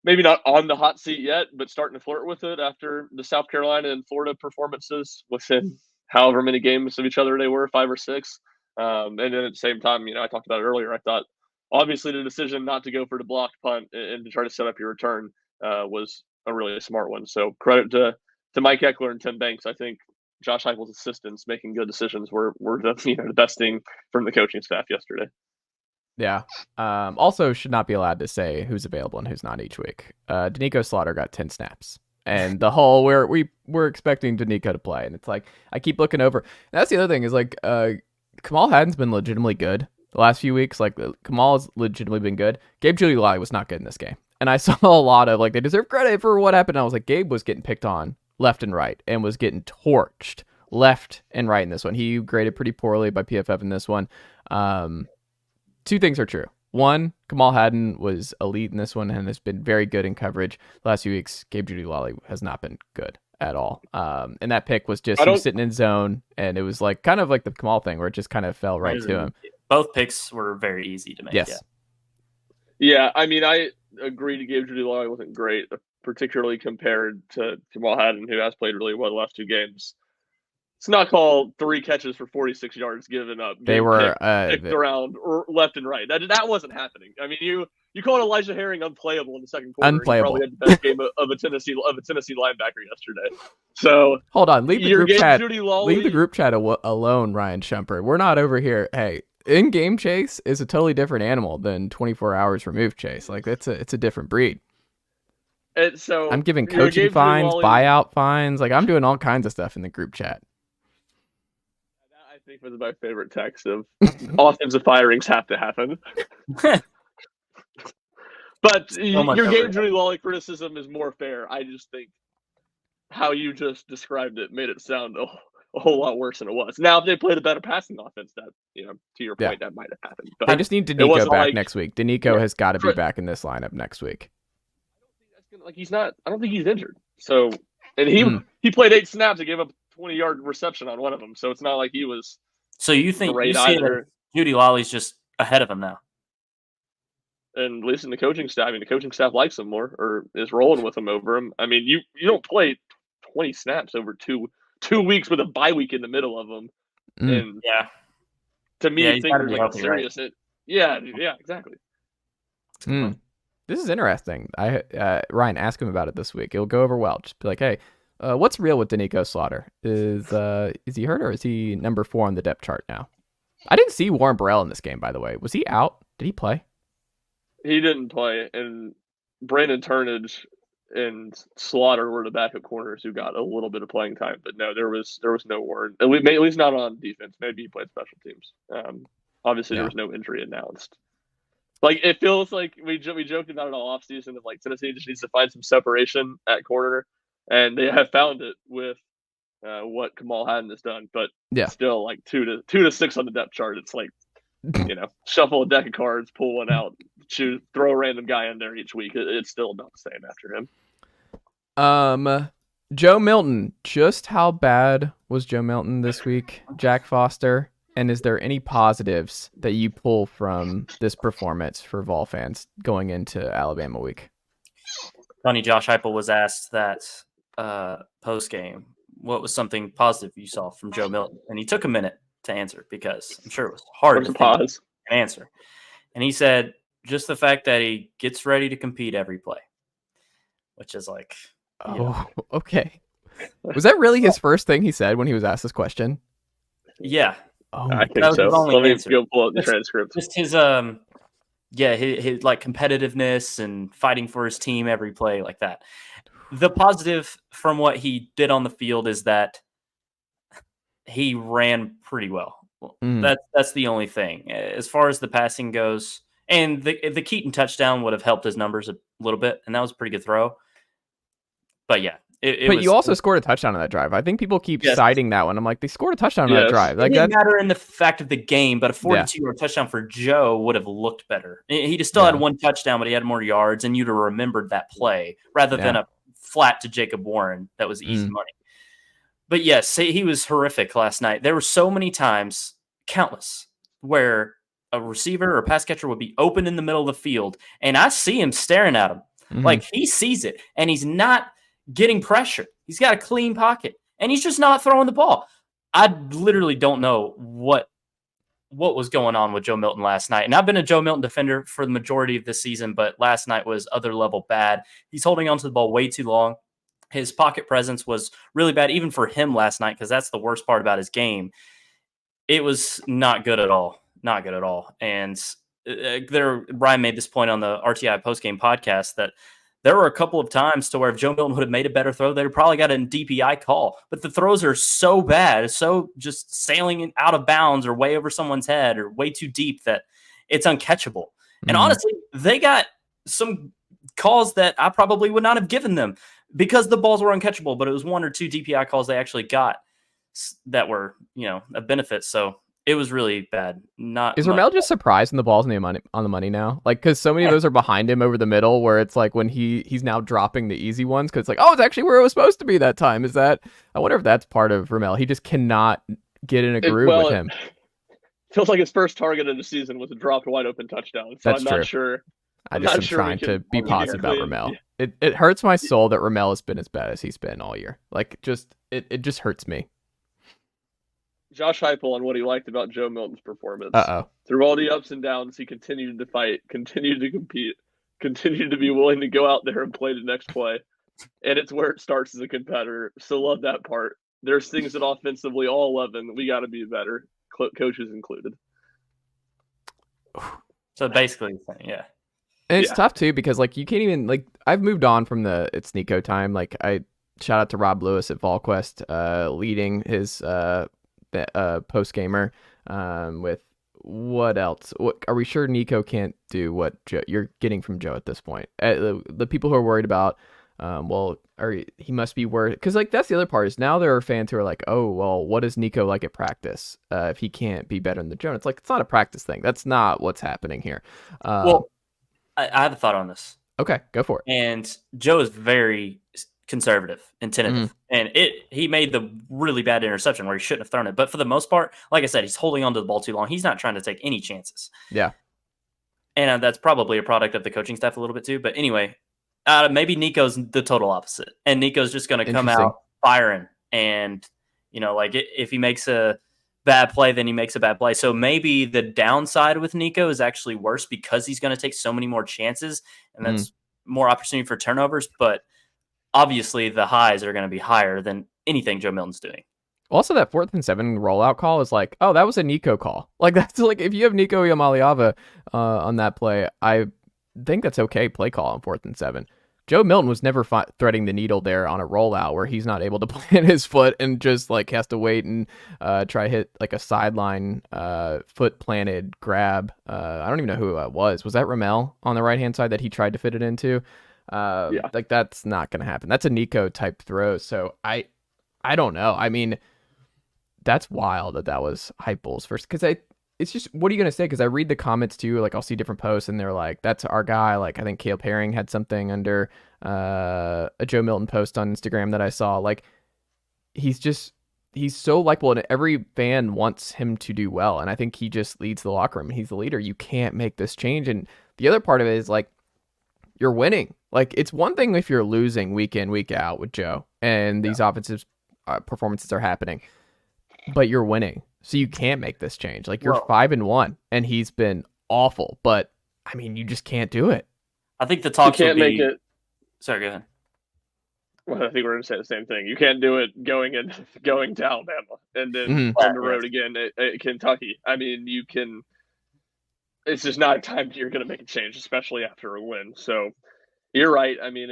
maybe not on the hot seat yet, but starting to flirt with it after the South Carolina and Florida performances within however many games of each other they were, 5 or 6. And then at the same time, I talked about it earlier. I thought obviously the decision not to go for the blocked punt and to try to set up your return was a really smart one. So credit to Mike Eckler and Tim Banks. I think Josh Heupel's assistants making good decisions were the best thing from the coaching staff yesterday. Yeah. Also, should not be allowed to say who's available and who's not each week. Danico Slaughter got 10 snaps, and the whole we're expecting Danico to play, and it's like I keep looking over. And that's the other thing is like Kamal Haddon's been legitimately good the last few weeks. Like Kamal has legitimately been good. Gabe Giulio was not good in this game, and I saw a lot of like they deserve credit for what happened. And I was like, Gabe was getting picked on left and right, and was getting torched left and right in this one. He graded pretty poorly by PFF in this one. Two things are true. One, Kamal Haddon was elite in this one and has been very good in coverage the last few weeks. Gabe Giulio has not been good at all. And that pick was just he was sitting in zone, and it was like kind of like the Kamal thing where it just kind of fell right to him. Both picks were very easy to make. Yes. Yeah, I mean, I agree to Gabe Giulio wasn't great, particularly compared to Kamal Haddon, who has played really well the last two games. It's not called 3 catches for 46 yards given up. They were picked around left and right. That wasn't happening. I mean, you called Elijah Herring unplayable in the second quarter. Unplayable. He probably had the best game of a Tennessee linebacker yesterday. So hold on, leave the group chat. Leave the group chat alone, Ryan Schumpert. We're not over here. Hey, in-game chase is a totally different animal than 24 hours removed chase. Like it's a different breed. And so I'm giving coaching fines, buyout fines. Like I'm doing all kinds of stuff in the group chat. I think was my favorite text of offensive firings have to happen. But your Gabe Giulio criticism is more fair. I just think how you just described it made it sound a whole lot worse than it was. Now, if they played a better passing offense, that to your point, that might have happened. But I just need Danico back next week. Danico has got to be back in this lineup next week. He's not. I don't think he's injured. So, and he played 8 snaps and gave up 20-yard reception on one of them. So it's not like he was. So you see that Judy Lolly's just ahead of him now? And at least in the coaching staff, I mean, the coaching staff likes him more or is rolling with him over him. I mean, you don't play 20 snaps over two weeks with a bye week in the middle of them. And to me, I think there's like a serious. Right? Yeah, exactly. This is interesting. Ryan, ask him about it this week. It'll go over well. Just be like, hey, what's real with Danico Slaughter? Is he hurt or is he number 4 on the depth chart now? I didn't see Warren Burrell in this game, by the way. Was he out? Did he play? He didn't play, and Brandon Turnage and Slaughter were the backup corners who got a little bit of playing time. But no, there was no Warren. At least not on defense. Maybe he played special teams. Obviously, there was no injury announced. Like it feels like we joked about it all offseason of like Tennessee just needs to find some separation at corner, and they have found it with what Kamal Haddon has done. But still, like 2 to 6 on the depth chart, it's like shuffle a deck of cards, pull one out, throw a random guy in there each week. It's still about the same after him. Joe Milton. Just how bad was Joe Milton this week? Jack Foster. And is there any positives that you pull from this performance for Vol fans going into Alabama week? Funny, Josh Heupel was asked that post game. What was something positive you saw from Joe Milton? And he took a minute to answer because I'm sure it was hard to pause and answer. And he said, just the fact that he gets ready to compete every play, which is like, okay. Was that really his first thing he said when he was asked this question? Yeah. Oh, I think so. Let me go pull up the transcript. Just his his like competitiveness and fighting for his team every play like that. The positive from what he did on the field is that he ran pretty well. That's the only thing. As far as the passing goes, and the Keaton touchdown would have helped his numbers a little bit, and that was a pretty good throw. But yeah. You also scored a touchdown on that drive. I think people keep citing that one. I'm like, they scored a touchdown on that drive. Like, it didn't matter in the fact of the game, but a 42-yard touchdown for Joe would have looked better. He just still had one touchdown, but he had more yards, and you'd have remembered that play rather than a flat to Jacob Warren that was easy money. But yes, he was horrific last night. There were so many times, countless, where a receiver or pass catcher would be open in the middle of the field, and I see him staring at him. Like, he sees it, and he's not getting pressure. He's got a clean pocket, and he's just not throwing the ball. I literally don't know what was going on with Joe Milton last night. And I've been a Joe Milton defender for the majority of this season, but last night was other level bad. He's holding onto the ball way too long. His pocket presence was really bad, even for him last night, because that's the worst part about his game. It was not good at all. Not good at all. And Brian made this point on the RTI postgame podcast that there were a couple of times to where if Joe Milton would have made a better throw, they'd have probably got a DPI call. But the throws are so bad, so just sailing out of bounds or way over someone's head or way too deep that it's uncatchable. And honestly, they got some calls that I probably would not have given them because the balls were uncatchable, but it was 1 or 2 DPI calls they actually got that were, a benefit. So it was really bad. Is Ramel just surprised when the ball's on the money now? Like, because so many of those are behind him over the middle, where it's like when he's now dropping the easy ones because it's like, oh, it's actually where it was supposed to be that time. I wonder if that's part of Ramel. He just cannot get in a groove with him. Feels like his first target of the season was a dropped wide open touchdown. So That's I'm true. not sure. I just am trying to be positive about Ramel. It hurts my soul that Ramel has been as bad as he's been all year. Like, it just hurts me. Josh Heupel on what he liked about Joe Milton's performance. Through all the ups and downs, he continued to fight, continued to compete, continued to be willing to go out there and play the next play. And it's where it starts as a competitor. So love that part. There's things that offensively, all 11, we got to be better, coaches included. So basically, yeah. And it's tough too because like you can't even like I've moved on from the it's Nico time. Like I shout out to Rob Lewis at VolQuest leading his post gamer with what else? What are we sure Nico can't do what Joe, you're getting from Joe at this point? The people who are worried about he must be worried because like that's the other part is now there are fans who are like, oh well, what is Nico like at practice if he can't be better than Joe? And it's like it's not a practice thing. That's not what's happening here. I have a thought on this. Okay, go for it. And Joe is very conservative and tentative. And he made the really bad interception where he shouldn't have thrown it. But for the most part, like I said, he's holding onto the ball too long. He's not trying to take any chances. Yeah. And that's probably a product of the coaching staff a little bit too. But anyway, maybe Nico's the total opposite. And Nico's just going to come out firing. And, if he makes a bad play, then he makes a bad play. So maybe the downside with Nico is actually worse because he's going to take so many more chances and that's more opportunity for turnovers. But obviously the highs are going to be higher than anything Joe Milton's doing. Also, that 4th and 7 rollout call is like, oh, that was a Nico call. Like that's like if you have Nico Iamaleava on that play, I think that's okay play call on 4th and 7. Joe Milton was never threading the needle there on a rollout where he's not able to plant his foot and just like has to wait and try to hit like a sideline foot planted grab. I don't even know who it was. Was that Ramel on the right hand side that he tried to fit it into? Like that's not going to happen. That's a Nico type throw. So I don't know. I mean, that's wild that was Heupel's first because it's just, what are you going to say? Because I read the comments too. Like I'll see different posts and they're like, that's our guy. Like I think Caleb Herring had something under a Joe Milton post on Instagram that I saw. Like he's so likable and every fan wants him to do well. And I think he just leads the locker room. He's the leader. You can't make this change. And the other part of it is like, you're winning. Like it's one thing if you're losing week in, week out with Joe and these offensive performances are happening, but you're winning. So you can't make this change. Like you're 5-1 and he's been awful, but I mean, you just can't do it. I think the talks you can't make it. Sorry, go ahead. Well, I think we're going to say the same thing. You can't do it going to Alabama and then on the road again at Kentucky. I mean, you can. It's just not a time you're going to make a change, especially after a win. So you're right. I mean,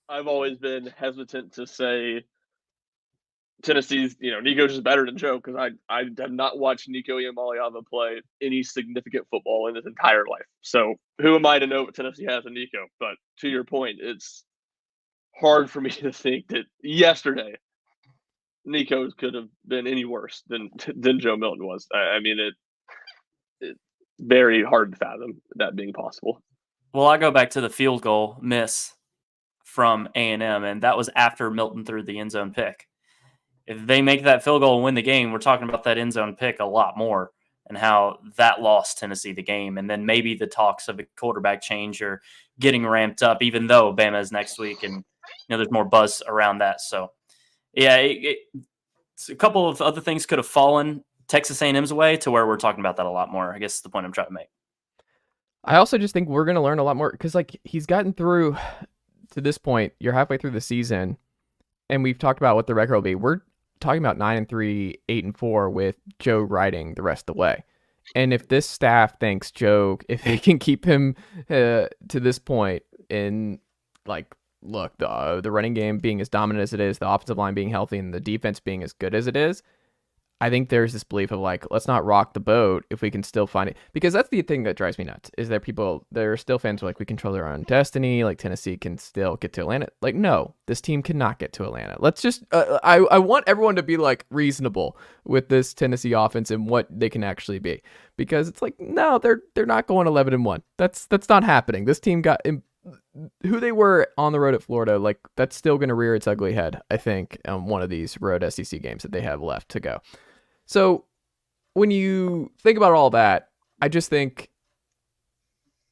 I've always been hesitant to say Tennessee's, Nico's just better than Joe because I have not watched Nico Iamaleava play any significant football in his entire life. So who am I to know what Tennessee has in Nico? But to your point, it's hard for me to think that yesterday Nico could have been any worse than Joe Milton was. I mean, it's very hard to fathom that being possible. Well, I go back to the field goal miss from A&M, and that was after Milton threw the end zone pick. If they make that field goal and win the game, we're talking about that end zone pick a lot more and how that lost Tennessee the game. And then maybe the talks of a quarterback change are getting ramped up, even though Bama is next week and there's more buzz around that. So, yeah, it's a couple of other things could have fallen Texas A&M's way to where we're talking about that a lot more. I guess is the point I'm trying to make. I also just think we're going to learn a lot more because, like, he's gotten through to this point. You're halfway through the season, and we've talked about what the record will be. We're talking about 9-3, 8-4 with Joe riding the rest of the way. And if this staff thinks Joe, if they can keep him to this point in like, look, the running game being as dominant as it is, the offensive line being healthy, and the defense being as good as it is, I think there's this belief of like, let's not rock the boat if we can still find it. Because that's the thing that drives me nuts is that there are still fans who are like, we control our own destiny. Like Tennessee can still get to Atlanta. Like, no, this team cannot get to Atlanta. Let's just, I want everyone to be like reasonable with this Tennessee offense and what they can actually be. Because it's like, no, they're not going 11-1. That's not happening. This team got who they were on the road at Florida. Like that's still going to rear its ugly head, I think, on one of these road SEC games that they have left to go. So when you think about all that, I just think,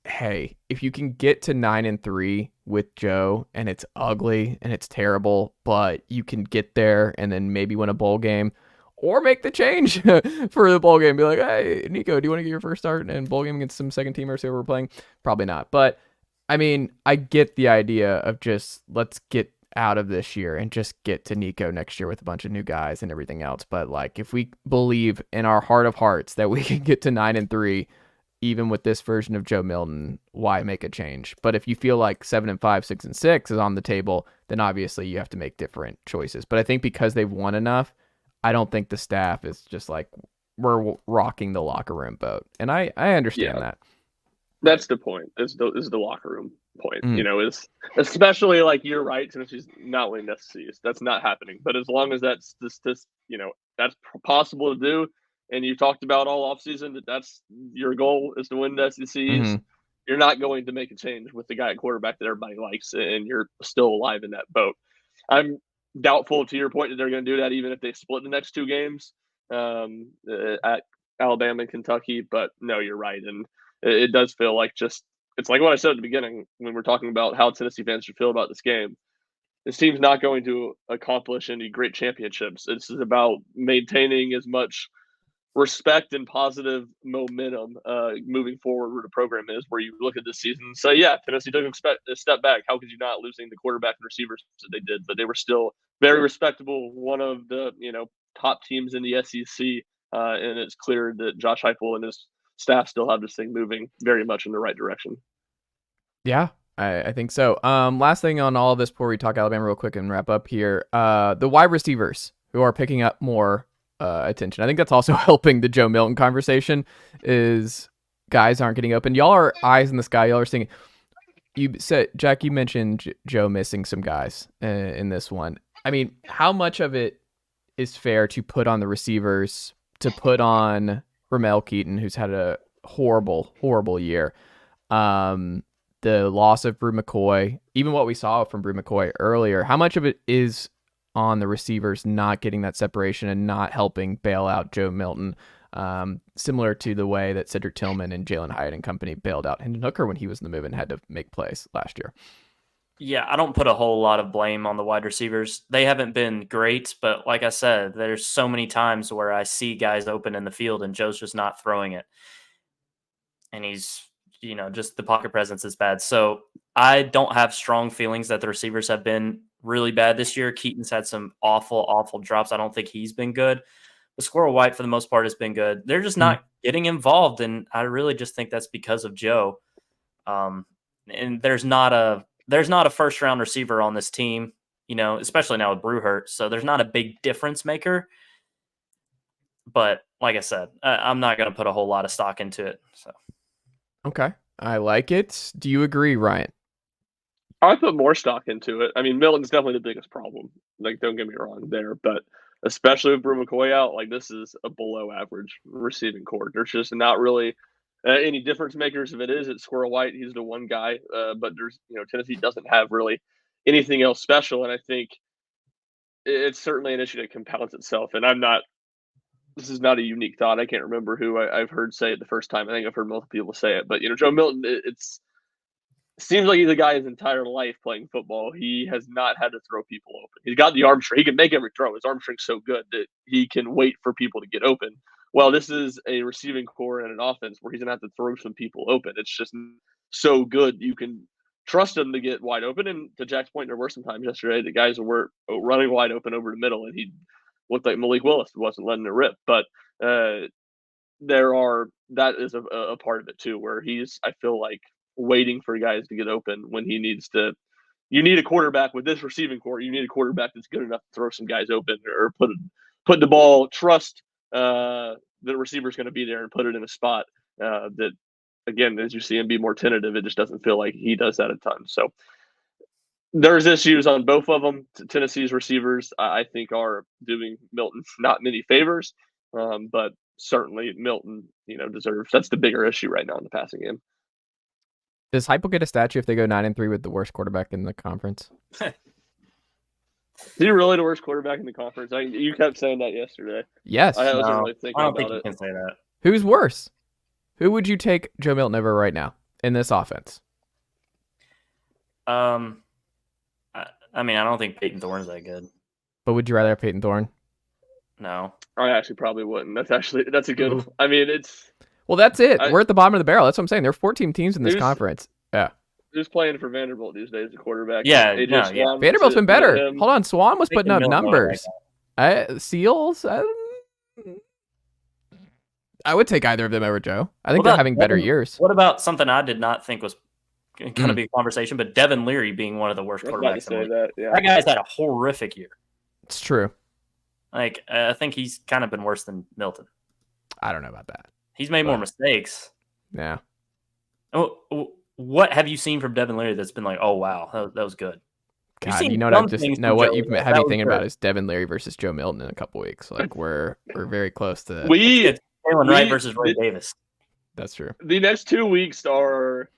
hey, if you can get to 9-3 with Joe and it's ugly and it's terrible, but you can get there and then maybe win a bowl game or make the change for the bowl game. Be like, hey, Nico, do you want to get your first start in bowl game against some second teamers who we're playing? Probably not. But I mean, I get the idea of just let's get out of this year and just get to Nico next year with a bunch of new guys and everything else. But like, if we believe in our heart of hearts that we can get to 9-3, even with this version of Joe Milton, why make a change? But if you feel like 7-5, 6-6 is on the table, then obviously you have to make different choices. But I think because they've won enough, I don't think the staff is just like, we're rocking the locker room boat. And I understand that. That's the point. Is the locker room point. You know, is especially like you're right. Tennessee's not winning SEC. That's not happening. But as long as that's this that's possible to do, and you talked about all offseason that's your goal is to win the SECs. You're not going to make a change with the guy at quarterback that everybody likes, and you're still alive in that boat. I'm doubtful, to your point, that they're going to do that even if they split the next two games at Alabama and Kentucky. But no, you're right, and it does feel like it's like what I said at the beginning when we're talking about how Tennessee fans should feel about this game. This team's not going to accomplish any great championships. This is about maintaining as much respect and positive momentum moving forward where the program is, where you look at this season and say, yeah, Tennessee took a step back. How could you not, losing the quarterback and receivers that they did? But they were still very respectable, one of the top teams in the SEC, and it's clear that Josh Heupel and his staff still have this thing moving very much in the right direction. Yeah, I think so. Last thing on all of this before we talk Alabama real quick and wrap up here. The wide receivers who are picking up more attention. I think that's also helping the Joe Milton conversation is guys aren't getting open. Y'all are eyes in the sky. Y'all are seeing. You said, Jack, you mentioned Joe missing some guys in this one. I mean, how much of it is fair to put on the receivers, to put on Ramel Keaton, who's had a horrible, horrible year. The loss of Brew McCoy, even what we saw from Brew McCoy earlier, how much of it is on the receivers not getting that separation and not helping bail out Joe Milton, similar to the way that Cedric Tillman and Jalen Hyatt and company bailed out Hendon Hooker when he was in the move and had to make plays last year? Yeah, I don't put a whole lot of blame on the wide receivers. They haven't been great, but like I said, there's so many times where I see guys open in the field and Joe's just not throwing it. And he's, just the pocket presence is bad. So I don't have strong feelings that the receivers have been really bad this year. Keaton's had some awful, awful drops. I don't think he's been good. But Squirrel White, for the most part, has been good. They're just not getting involved, and I really just think that's because of Joe. And there's not a first-round receiver on this team, especially now with Brew hurt. So there's not a big difference maker. But like I said, I'm not going to put a whole lot of stock into it. So. Okay. I like it. Do you agree, Ryan? I put more stock into it. I mean, Milton's definitely the biggest problem. Like, don't get me wrong there, but especially with Brew McCoy out, like this is a below average receiving corps. There's just not really any difference makers. If it is, it's Squirrel White. He's the one guy, but there's Tennessee doesn't have really anything else special, and I think it's certainly an issue that compounds itself. And this is not a unique thought. I can't remember who I've heard say it the first time. I think I've heard multiple people say it, but Joe Milton, it seems like he's a guy his entire life playing football. He has not had to throw people open. He's got the arm strength. He can make every throw. His arm strength's so good that he can wait for people to get open. Well, this is a receiving core and an offense where he's going to have to throw some people open. It's just so good. You can trust him to get wide open. And to Jack's point, there were some times yesterday that guys were running wide open over the middle, and he looked like Malik Willis wasn't letting it rip. But that is a part of it too, where I feel like, waiting for guys to get open when he needs to. You need a quarterback with this receiving core. You need a quarterback that's good enough to throw some guys open or put the ball, trust the receiver's going to be there and put it in a spot that, again, as you see him be more tentative, it just doesn't feel like he does that a ton. So there's issues on both of them. Tennessee's receivers, I think, are doing Milton not many favors, but certainly Milton, deserves. That's the bigger issue right now in the passing game. Does Heupel get a statue if they go 9-3 with the worst quarterback in the conference? Is he really the worst quarterback in the conference? You kept saying that yesterday. Yes. I wasn't really thinking about it. I don't think you can say that. Who's worse? Who would you take Joe Milton over right now in this offense? I don't think Peyton Thorne's that good. But would you rather have Peyton Thorne? No. I actually probably wouldn't. That's a good one. I mean, Well, that's it. We're at the bottom of the barrel. That's what I'm saying. There are 14 teams in this conference. Yeah. Who's playing for Vanderbilt these days, the quarterback? Yeah, Vanderbilt's been better. Hold on. Swan was putting up numbers. Seals? I would take either of them over Joe. I think they're having better years. What about something I did not think was going to be a conversation, but Devin Leary being one of the worst quarterbacks in the league. That guy's had a horrific year. It's true. I think he's kind of been worse than Milton. I don't know about that. He's made more mistakes. Yeah. Oh, what have you seen from Devin Leary that's been like, oh, wow, that was good? God, what you've had me thinking about is Devin Leary versus Joe Milton in a couple weeks. Like we're very close to Jaylen Wright versus Ray Davis. That's true. The next 2 weeks are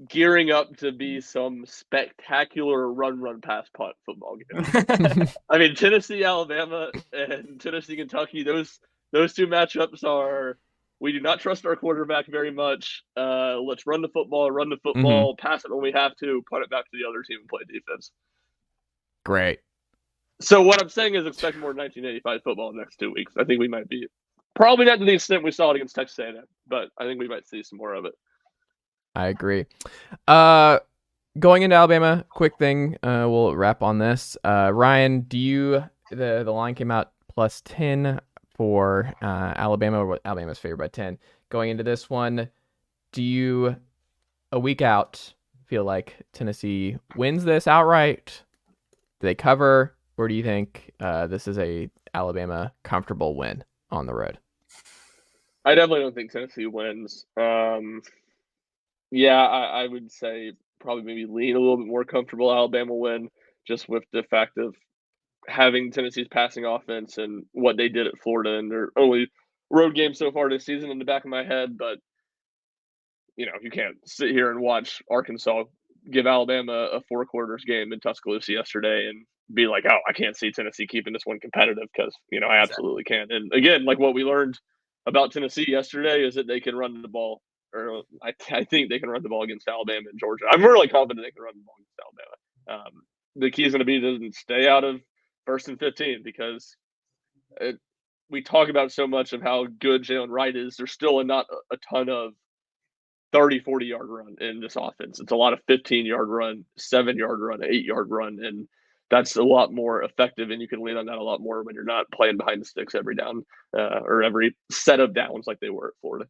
gearing up to be some spectacular run pass punt football game. I mean, Tennessee, Alabama, and Tennessee, Kentucky. Those two matchups are. We do not trust our quarterback very much. Let's run the football, pass it when we have to, punt it back to the other team and play defense. Great. So what I'm saying is expect more 1985 football in the next 2 weeks. I think we might be. Probably not to the extent we saw it against Texas A&M, but I think we might see some more of it. I agree. Going into Alabama, quick thing. We'll wrap on this. Ryan, the line came out +10 for Alabama. Alabama's favored by 10. Going into this one, do you, a week out, feel like Tennessee wins this outright? Do they cover? Or do you think this is a Alabama comfortable win on the road? I definitely don't think Tennessee wins. I would say probably maybe lean a little bit more comfortable Alabama win, just with the fact of having Tennessee's passing offense and what they did at Florida and their only road game so far this season in the back of my head. But, you can't sit here and watch Arkansas give Alabama a 4 quarters game in Tuscaloosa yesterday and be like, oh, I can't see Tennessee keeping this one competitive because, I absolutely can. And again, like what we learned about Tennessee yesterday is that they can run the ball. Or I think they can run the ball against Alabama and Georgia. I'm really confident they can run the ball against Alabama. The key is going to be to stay out of 1st and 15 because we talk about so much of how good Jaylen Wright is. There's still not a ton of 30, 40-yard run in this offense. It's a lot of 15-yard run, 7-yard run, 8-yard run, and that's a lot more effective, and you can lean on that a lot more when you're not playing behind the sticks every down or every set of downs like they were at Florida.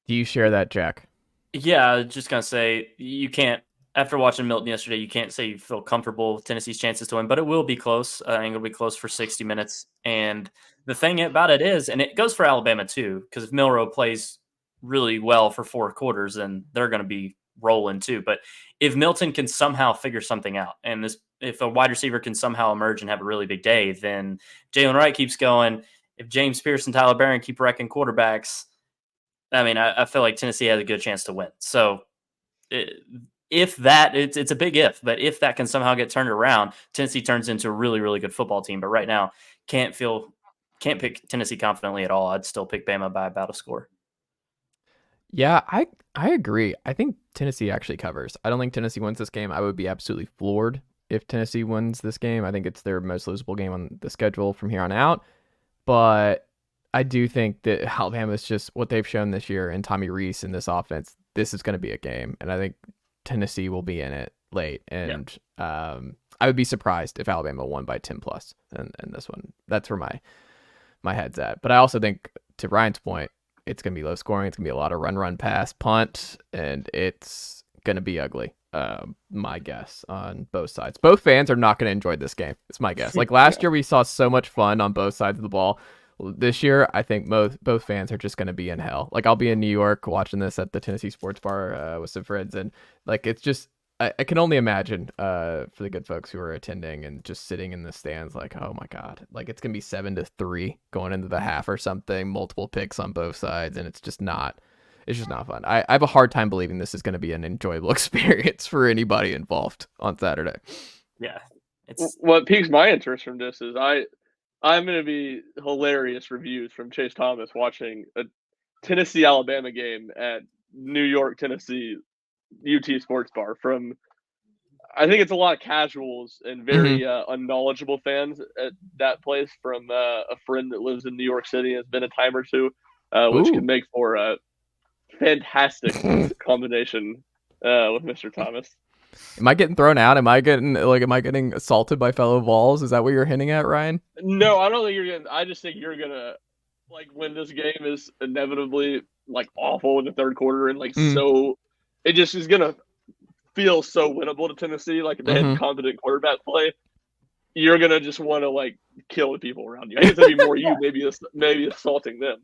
Do you share that, Jack? Yeah, I was just going to say, you can't, after watching Milton yesterday, you can't say you feel comfortable with Tennessee's chances to win, but it will be close. I think it'll be close for 60 minutes. And the thing about it is, and it goes for Alabama too, because if Milroe plays really well for 4 quarters, then they're going to be rolling too. But if Milton can somehow figure something out, and if a wide receiver can somehow emerge and have a really big day, then Jaylen Wright keeps going. If James Pearce and Tyler Barron keep wrecking quarterbacks, I feel like Tennessee has a good chance to win. So it's a big if, but if that can somehow get turned around, Tennessee turns into a really, really good football team. But right now, can't pick Tennessee confidently at all. I'd still pick Bama by about a score. Yeah, I agree. I think Tennessee actually covers. I don't think Tennessee wins this game. I would be absolutely floored if Tennessee wins this game. I think it's their most losable game on the schedule from here on out. But I do think that Alabama is just what they've shown this year, and Tommy Rees in this offense, this is going to be a game. And I think Tennessee will be in it late. And I would be surprised if Alabama won by 10 plus in this one. That's where my head's at. But I also think, to Ryan's point, it's going to be low scoring. It's going to be a lot of run, pass, punt, and it's going to be ugly. My guess on both sides. Both fans are not going to enjoy this game. It's my guess. Like last year, we saw so much fun on both sides of the ball. This year, I think both fans are just going to be in hell. Like I'll be in New York watching this at the Tennessee Sports Bar with some friends, and like it's just I can only imagine for the good folks who are attending and just sitting in the stands, like, oh my god, like it's gonna be 7-3 going into the half or something, multiple picks on both sides, and it's just not fun. I have a hard time believing this is going to be an enjoyable experience for anybody involved on Saturday. Yeah, what piques my interest from this is I'm going to be hilarious reviews from Chase Thomas watching a Tennessee Alabama game at New York Tennessee UT Sports Bar. From I think it's a lot of casuals and very unknowledgeable fans at that place. From a friend that lives in New York City and has been a time or two, which can make for a fantastic combination with Mr. Thomas. Am I getting thrown out? Am I getting assaulted by fellow Vols? Is that what you're hinting at, Ryan? No, I don't think you're getting. I just think you're gonna like when this game is inevitably like awful in the third quarter and like so it just is gonna feel so winnable to Tennessee. Like if they had competent quarterback play, you're gonna just want to like kill the people around you. I think it's gonna be more you maybe assaulting them.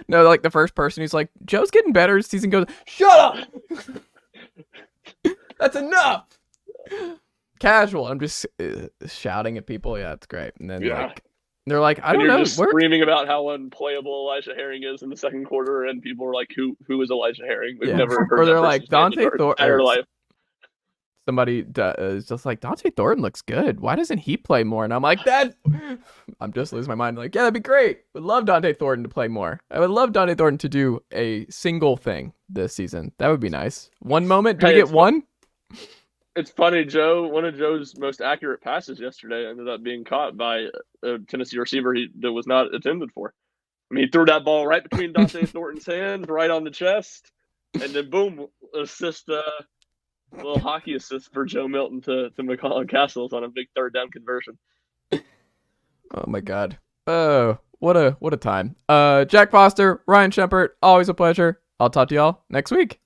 No, like the first person who's like, Joe's getting better as the season goes, shut up! That's enough! Casual. I'm just shouting at people. Yeah, it's great. And then they're like, I don't know. You're just screaming about how unplayable Elijah Herring is in the second quarter, and people are like, who is Elijah Herring? We've never heard or they're like, Dante Thornton. Somebody is just like, Dante Thornton looks good. Why doesn't he play more? And I'm like, I'm just losing my mind. Like, yeah, that'd be great. Would love Dante Thornton to play more. I would love Dante Thornton to do a single thing this season. That would be nice. One moment. Do we get one? It's funny, Joe. One of Joe's most accurate passes yesterday ended up being caught by a Tennessee receiver that was not intended for. I mean, he threw that ball right between Dante Thornton's hands, right on the chest, and then boom, assist. Little hockey assist for Joe Milton to McCall Castles on a big third down conversion. Oh my god. Oh, what a time. Jack Foster, Ryan Schumpert, always a pleasure. I'll talk to y'all next week.